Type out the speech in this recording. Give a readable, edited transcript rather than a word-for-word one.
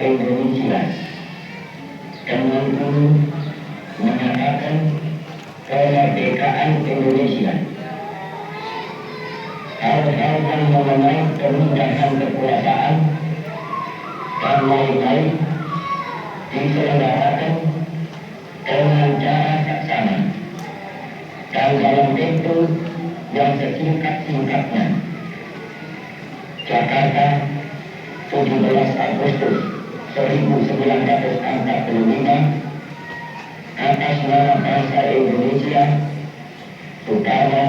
Indonesia Kemenlu menyatakan kemerdekaan Indonesia. Hal-hal yang mengenai pemindahan kekuasaan dan lain-lain diselenggarakan dengan cara saksama dan dalam tempo yang sesingkat-singkatnya. Jakarta, 17 Agustus 1945, atas nama bangsa Indonesia, Soekarno,